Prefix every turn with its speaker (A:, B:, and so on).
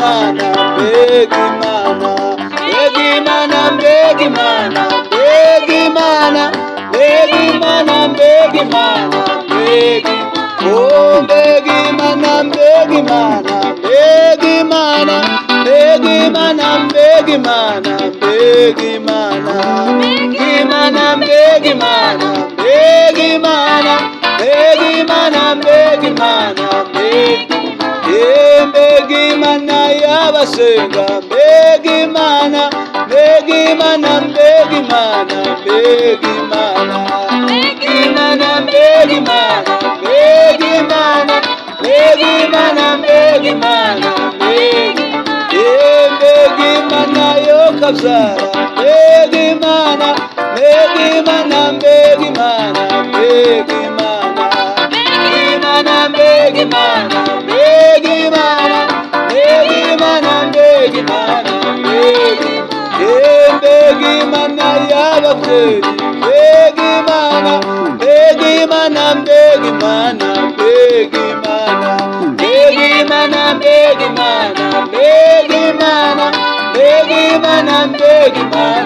A: Begimana, Begimana, Begimana, Begimana, Begimana, Begimana, Begimana, oh Begimana, Begimana, Begimana, Begimana, Begimana, Begimana, Begimana, Begimana, Begimana, Begimana, Begimana, Begimana yabasenga, Begimana, Begimana, Begimana, Begimana, Begimana, Begimana, Begimana, Begimana, Begimana, Begimana yokabyara, Begimana, Begimana, Begimana, Begimana, Begimana, Begimana, Begimana, Begimana, Begimana, Begimana y'ababyeyi, Begimana, Begimana, Begimana, Begimana, Begimana, Begimana, Begimana, Begimana, Begimana.